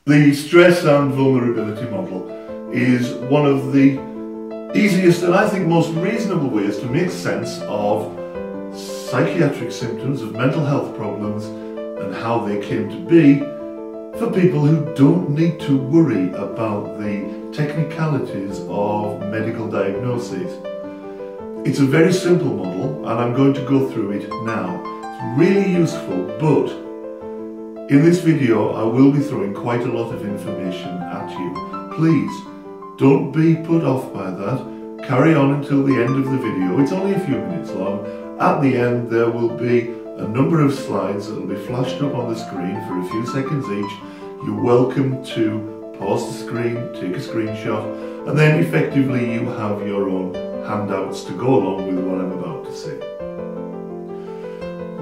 The stress and vulnerability model is one of the easiest and I think most reasonable ways to make sense of psychiatric symptoms of mental health problems and how they came to be for people who don't need to worry about the technicalities of medical diagnoses. It's a very simple model and I'm going to go through it now. It's really useful, but in this video I will be throwing quite a lot of information at you. Please don't be put off by that. Carry on until the end of the video. It's only a few minutes long. At the end there will be a number of slides that will be flashed up on the screen for a few seconds each. You're welcome to pause the screen, take a screenshot, and then effectively you have your own handouts to go along with what I'm about to say.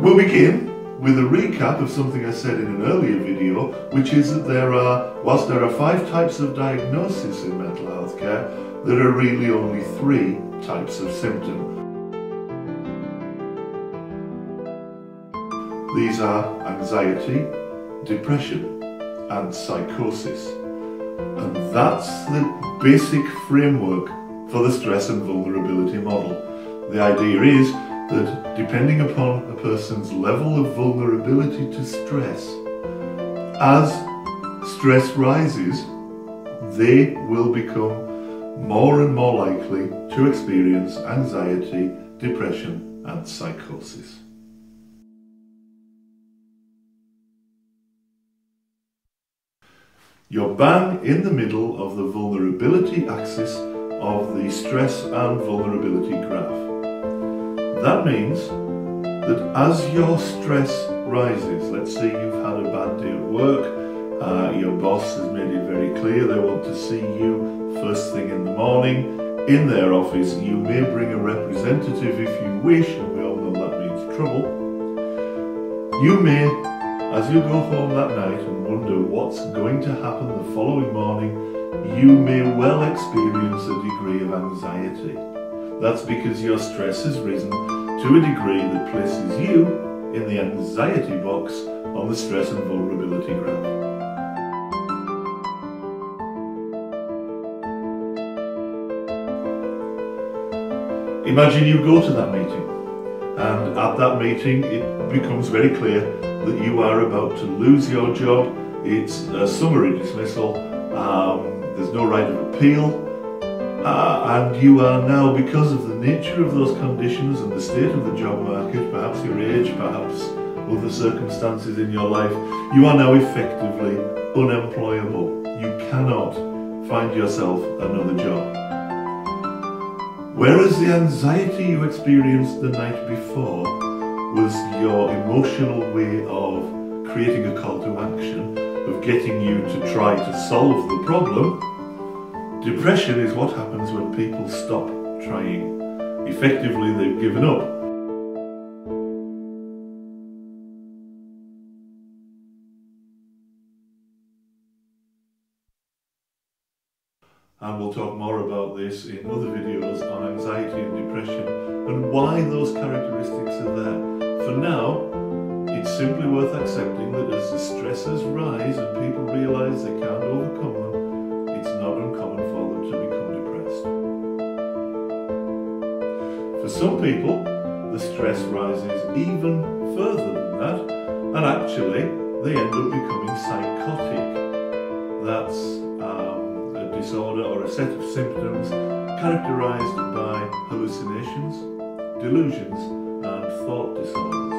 We'll begin with a recap of something I said in an earlier video, which is that whilst there are 5 types of diagnosis in mental health care, there are really only 3 types of symptom. These are anxiety, depression, and psychosis. And that's the basic framework for the stress and vulnerability model. The idea is that depending upon a person's level of vulnerability to stress, as stress rises, they will become more and more likely to experience anxiety, depression, and psychosis. You're bang in the middle of the vulnerability axis of the stress and vulnerability graph. That means that as your stress rises, let's say you've had a bad day at work, your boss has made it very clear they want to see you first thing in the morning in their office. You may bring a representative if you wish, and we all know that means trouble. You may, as you go home that night and wonder what's going to happen the following morning, you may well experience a degree of anxiety. That's because your stress has risen to a degree that places you in the anxiety box on the stress and vulnerability graph. Imagine you go to that meeting, and at that meeting it becomes very clear that you are about to lose your job. It's a summary dismissal, there's no right of appeal, and you are now, because of the nature of those conditions and the state of the job market, perhaps your age, perhaps other circumstances in your life, you are now effectively unemployable. You cannot find yourself another job. Whereas the anxiety you experienced the night before was your emotional way of creating a call to action, of getting you to try to solve the problem, depression is what happens when people stop trying. Effectively, they've given up. And we'll talk more about this in other videos on anxiety and depression and why those characteristics are there. For now, it's simply worth accepting that as the stressors rise and people realise they can't overcome them, it's not uncommon for them to become depressed. For some people, the stress rises even further than that, and actually they end up becoming psychotic. That's a disorder or a set of symptoms characterised by hallucinations, delusions, and thought disorders.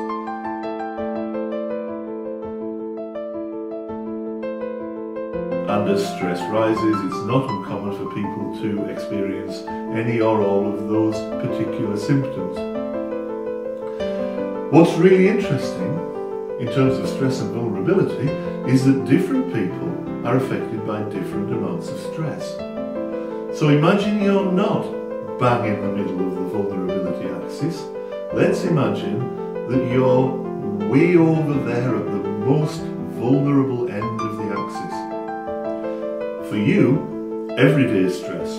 And as stress rises, it's not uncommon for people to experience any or all of those particular symptoms. What's really interesting in terms of stress and vulnerability is that different people are affected by different amounts of stress. So imagine you're not bang in the middle of the vulnerability axis. Let's imagine that you're way over there at the most vulnerable end of the axis. For you, everyday stress,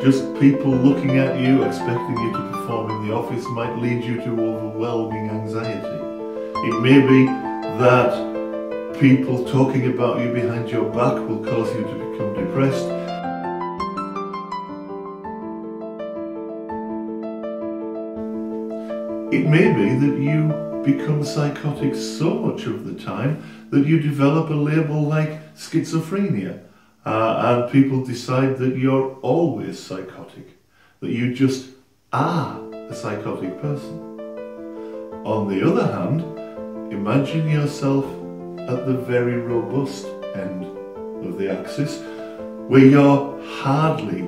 just people looking at you, expecting you to perform in the office, might lead you to overwhelming anxiety. It may be that People talking about you behind your back will cause you to become depressed. It may be that you become psychotic so much of the time that you develop a label like schizophrenia, and people decide that you're always psychotic, that you just are a psychotic person. On the other hand, imagine yourself at the very robust end of the axis, where you're hardly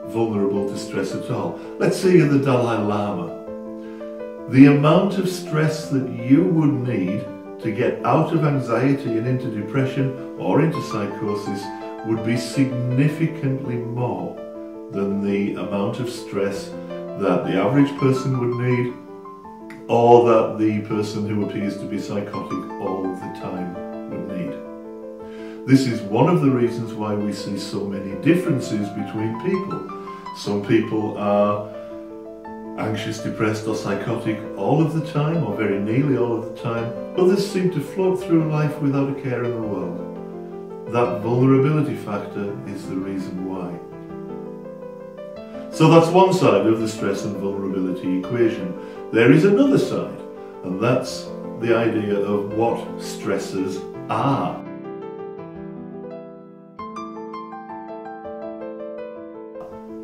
vulnerable to stress at all. Let's say you're the Dalai Lama. The amount of stress that you would need to get out of anxiety and into depression or into psychosis would be significantly more than the amount of stress that the average person would need, or that the person who appears to be psychotic all the time would need. This is one of the reasons why we see so many differences between people. Some people are anxious, depressed or psychotic all of the time, or very nearly all of the time. Others seem to float through life without a care in the world. That vulnerability factor is the reason why. So that's one side of the stress and vulnerability equation. There is another side, and that's the idea of what stressors are.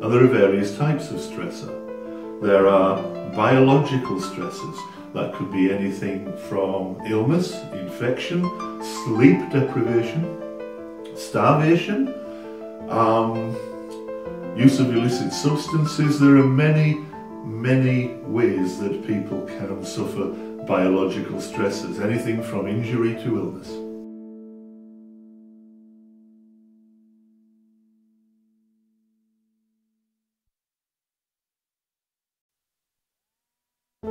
And there are various types of stressor. There are biological stressors. That could be anything from illness, infection, sleep deprivation, starvation, use of illicit substances. There are many ways that people can suffer biological stressors, anything from injury to illness.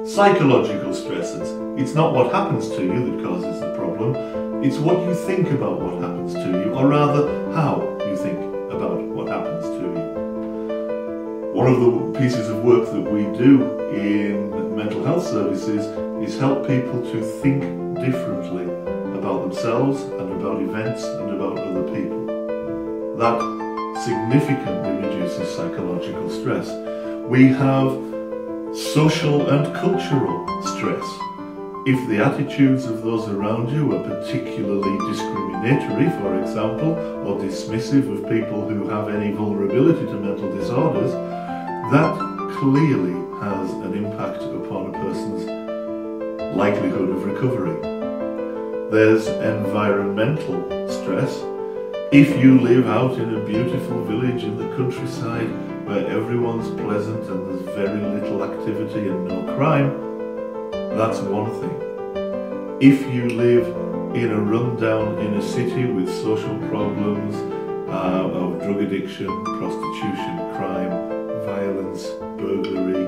Psychological stressors. It's not what happens to you that causes the problem, it's what you think about what happens to you, or rather, how you think about what happens to you. One of the pieces of work that we do in mental health services is help people to think differently about themselves and about events and about other people. That significantly reduces psychological stress. We have social and cultural stress. If the attitudes of those around you are particularly discriminatory, for example, or dismissive of people who have any vulnerability to mental disorders, that clearly has an impact upon a person's likelihood of recovery. There's environmental stress. If you live out in a beautiful village in the countryside where everyone's pleasant and there's very little activity and no crime, that's one thing. If you live in a rundown inner city with social problems of drug addiction, prostitution, crime, violence, burglary,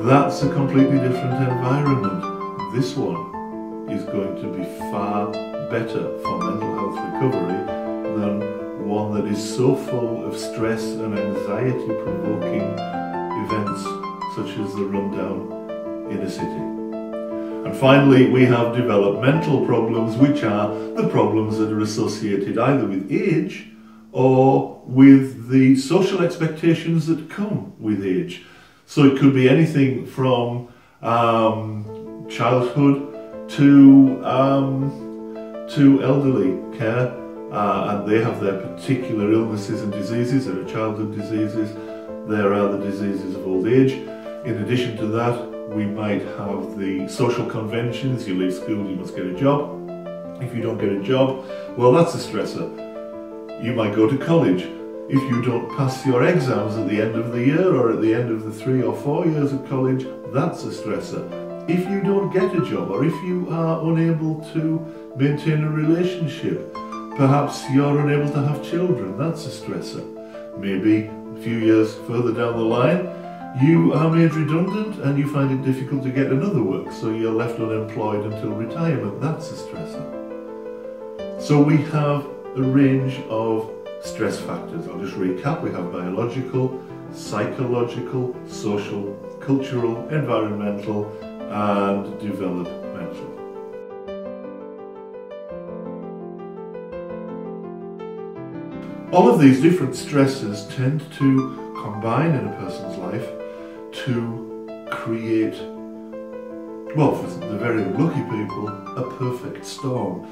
that's a completely different environment. This one is going to be far better for mental health recovery than one that is so full of stress and anxiety provoking events such as the rundown inner city. And finally, we have developmental problems, which are the problems that are associated either with age or with the social expectations that come with age. So it could be anything from childhood to elderly care, and they have their particular illnesses and diseases. There are childhood diseases, there are the diseases of old age. In addition to that, we might have the social conventions. You leave school, you must get a job. If you don't get a job, well, that's a stressor. You might go to college. If you don't pass your exams at the end of the year or at the end of the 3 or 4 years of college, that's a stressor. If you don't get a job, or if you are unable to maintain a relationship, perhaps you're unable to have children, that's a stressor. Maybe a few years further down the line, you are made redundant and you find it difficult to get another work, so you're left unemployed until retirement, that's a stressor. So we have a range of stress factors. I'll just recap. We have biological, psychological, social, cultural, environmental, and developmental. All of these different stresses tend to combine in a person's life to create, well, for the very unlucky people, a perfect storm.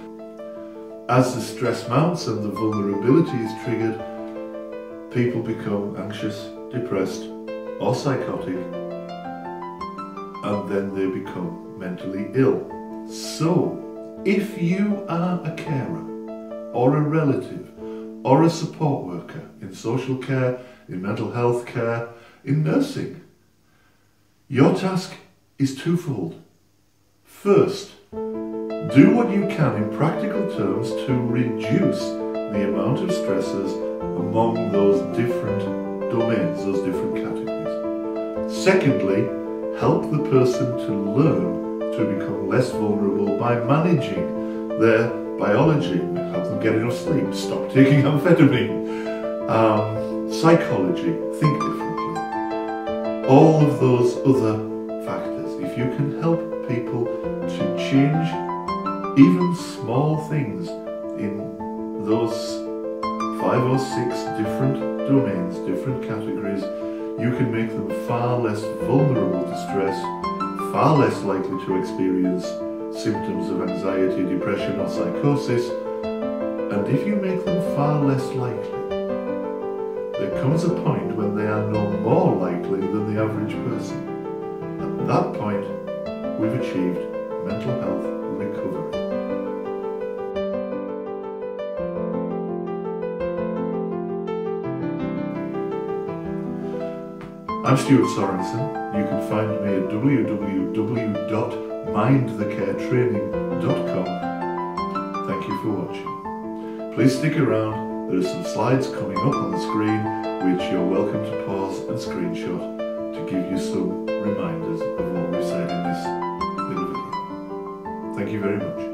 As the stress mounts and the vulnerability is triggered, people become anxious, depressed, or psychotic, and then they become mentally ill. So, if you are a carer, or a relative, or a support worker in social care, in mental health care, in nursing, your task is twofold. First, do what you can in practical terms to reduce the amount of stressors among those different domains, those different categories. Secondly, help the person to learn to become less vulnerable by managing their biology, help them get enough sleep, stop taking amphetamine, psychology, think differently. All of those other factors, if you can help people to change even small things in those 5 or 6 different domains, different categories, you can make them far less vulnerable to stress, far less likely to experience symptoms of anxiety, depression or psychosis, and if you make them far less likely, there comes a point when they are no more likely than the average person. At that point, we've achieved mental health recovery. I'm Stuart Sorensen. You can find me at www.mindthecaretraining.com. Thank you for watching. Please stick around. There are some slides coming up on the screen which you're welcome to pause and screenshot to give you some reminders of what we've said in this little video. Thank you very much.